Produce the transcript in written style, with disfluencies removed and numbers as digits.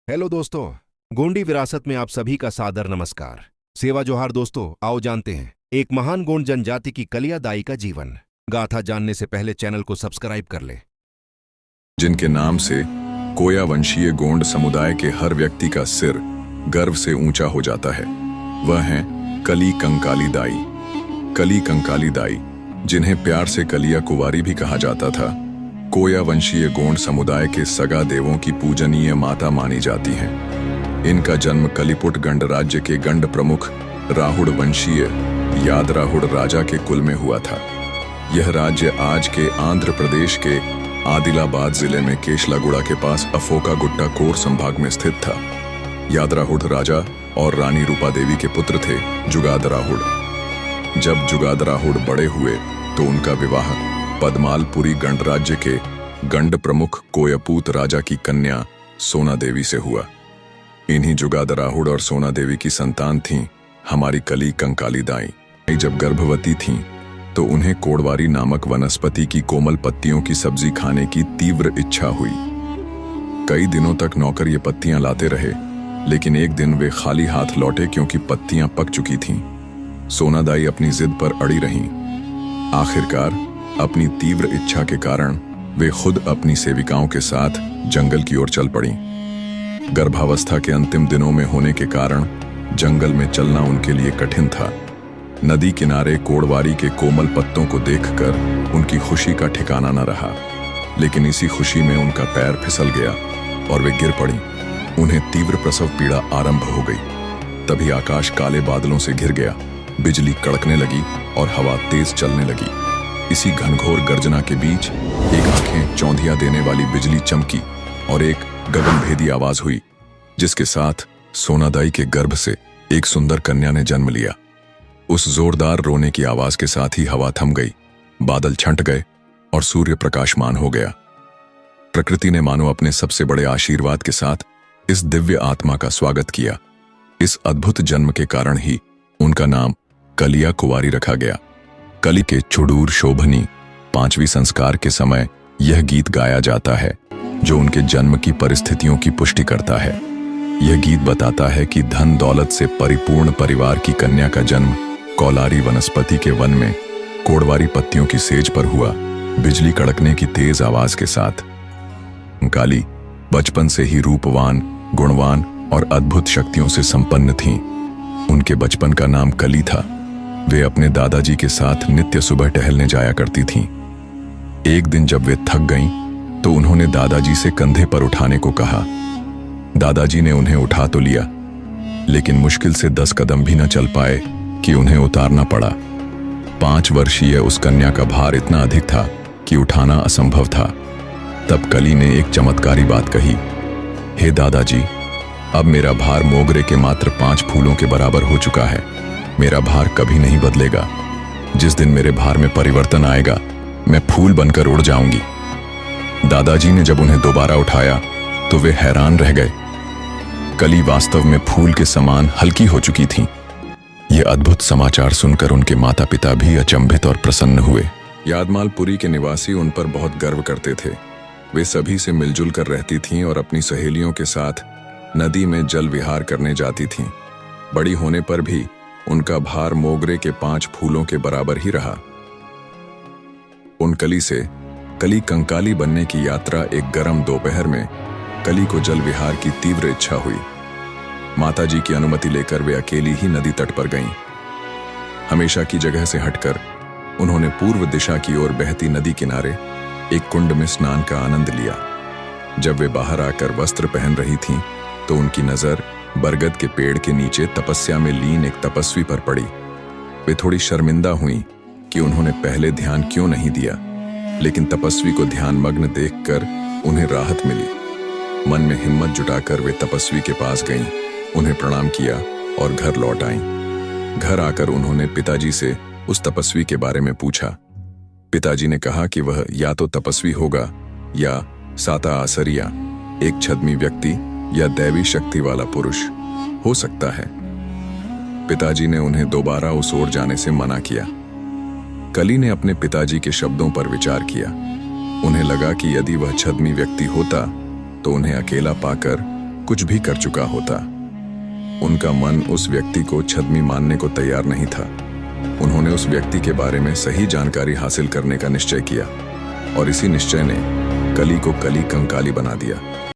Hello दोस्तों। गोंडी विरासत में आप सभी का सादर नमस्कार। सेवा जोहार दोस्तों, आओ जानते हैं एक महान गोंड जनजाति की कलिया दाई का जीवन गाथा जानने से पहले चैनल को सब्सक्राइब कर ले। जिनके नाम से कोया वंशीय गोंड समुदाय के हर व्यक्ति का सिर गर्व से ऊंचा हो जाता है, वह हैं कली कंकाली दाई। कली कंकाली दाई, जिन्हें प्यार से कलिया कुवारी भी कहा जाता था, कोया वंशीय गोंड समुदाय के सगा देवों की पूजनीय माता मानी जाती हैं। इनका जन्म कलिपुट गंड राज्य के गंड प्रमुख राहुड़ वंशीय याद राहुड़ राजा के कुल में हुआ था। यह राज्य आज के आंध्र प्रदेश के आदिलाबाद जिले में केशलागुड़ा के पास अफोका गुट्टा कोर संभाग में स्थित था। याद राहुड़ राजा और रानी रूपा देवी के पुत्र थे जुगाद राहुड़। जब जुगाद राहुड़ बड़े हुए तो उनका विवाह पद्मालपुरी गंड राज्य के गंड प्रमुख कोयपूत राजा की कन्या सोना देवी से हुआ। इन्हीं जुगाद राहुड़ और सोना देवी की संतान थीं हमारी कली कंकाली दाई। जब गर्भवती थीं तो उन्हें कोड़वारी नामक वनस्पति की कोमल पत्तियों की सब्जी खाने की तीव्र इच्छा हुई। कई दिनों तक नौकर ये पत्तियां लाते रहे, लेकिन एक दिन वे खाली हाथ लौटे क्योंकि पत्तियां पक चुकी थीं। सोना दाई अपनी जिद पर अड़ी रहीं। आखिरकार अपनी तीव्र इच्छा के कारण वे खुद अपनी सेविकाओं के साथ जंगल की ओर चल पड़ी। गर्भावस्था के अंतिम दिनों में होने के कारण जंगल में चलना उनके लिए कठिन था। नदी किनारे कोड़वारी के कोमल पत्तों को देखकर उनकी खुशी का ठिकाना न रहा, लेकिन इसी खुशी में उनका पैर फिसल गया और वे गिर पड़ी। उन्हें तीव्र प्रसव पीड़ा आरंभ हो गई। तभी आकाश काले बादलों से घिर गया, बिजली कड़कने लगी और हवा तेज चलने लगी। इसी घनघोर गर्जना के बीच एक आंखें चौंधिया देने वाली बिजली चमकी और एक गगनभेदी आवाज हुई, जिसके साथ सोना दाई के गर्भ से एक सुंदर कन्या ने जन्म लिया। उस जोरदार रोने की आवाज के साथ ही हवा थम गई, बादल छंट गए और सूर्य प्रकाशमान हो गया। प्रकृति ने मानो अपने सबसे बड़े आशीर्वाद के साथ इस दिव्य आत्मा का स्वागत किया। इस अद्भुत जन्म के कारण ही उनका नाम कलिया कुवारी रखा गया। कली के चुड़ूर शोभनी 5वीं संस्कार के समय यह गीत गाया जाता है, जो उनके जन्म की परिस्थितियों की पुष्टि करता है। यह गीत बताता है कि धन दौलत से परिपूर्ण परिवार की कन्या का जन्म कौलारी वनस्पति के वन में कोड़वारी पत्तियों की सेज पर हुआ, बिजली कड़कने की तेज आवाज के साथ। काली बचपन से ही रूपवान, गुणवान और अद्भुत शक्तियों से संपन्न थीं। उनके बचपन का नाम कली था। वे अपने दादाजी के साथ नित्य सुबह टहलने जाया करती थीं। एक दिन जब वे थक गईं, तो उन्होंने दादाजी से कंधे पर उठाने को कहा। दादाजी ने उन्हें उठा तो लिया, लेकिन मुश्किल से 10 कदम भी न चल पाए कि उन्हें उतारना पड़ा। 5 वर्षीय उस कन्या का भार इतना अधिक था कि उठाना असंभव था। तब कली ने एक चमत्कारी बात कही, हे दादाजी, अब मेरा भार मोगरे के मात्र 5 फूलों के बराबर हो चुका है। मेरा भार कभी नहीं बदलेगा। जिस दिन मेरे भार में परिवर्तन आएगा, मैं फूल बनकर उड़ जाऊंगी। दादाजी ने जब उन्हें दोबारा उठाया तो वे हैरान रह गए। कली वास्तव में फूल के समान हल्की हो चुकी थीं। यह अद्भुत समाचार सुनकर उनके माता पिता भी अचंभित और प्रसन्न हुए। यादमालपुरी के निवासी उन पर बहुत गर्व करते थे। वे सभी से मिलजुल कर रहती थीं और अपनी सहेलियों के साथ नदी में जल विहार करने जाती थीं। बड़ी होने पर भी उनका भार मोगरे के 5 फूलों के बराबर ही रहा। उन कली से कली कंकाली बनने की यात्रा एक गर्म दोपहर में कली को जल विहार की तीव्र इच्छा हुई। माताजी की अनुमति लेकर वे अकेली ही नदी तट पर गईं। हमेशा की जगह से हटकर उन्होंने पूर्व दिशा की ओर बहती नदी किनारे एक कुंड में स्नान का आनंद लिया। जब वे बाहर आकर वस्त्र पहन रही थीं, तो उनकी नजर बरगद के पेड़ के नीचे तपस्या में लीन एक तपस्वी पर पड़ी। वे थोड़ी शर्मिंदा हुईं कि उन्होंने पहले ध्यान क्यों नहीं दिया, लेकिन तपस्वी को ध्यानमग्न देखकर उन्हें राहत मिली। मन में हिम्मत जुटाकर वे तपस्वी के पास गईं, उन्हें प्रणाम किया और घर लौट आईं। घर आकर उन्होंने पिताजी से उस तपस्वी के बारे में पूछा। पिताजी ने कहा कि वह या तो तपस्वी होगा या साता आसरिया, एक छद्मी व्यक्ति या दैवी शक्ति वाला पुरुष हो सकता है। पिताजी ने उन्हें दोबारा उस ओर जाने से मना किया। कली ने अपने पिताजी के शब्दों पर विचार किया। उन्हें लगा कि यदि वह छद्मी व्यक्ति होता तो उन्हें अकेला पाकर कुछ भी कर चुका होता। उनका मन उस व्यक्ति को छद्मी मानने को तैयार नहीं था। उन्होंने उस व्यक्ति के बारे में सही जानकारी हासिल करने का निश्चय किया और इसी निश्चय ने कली को कली कंकाली बना दिया।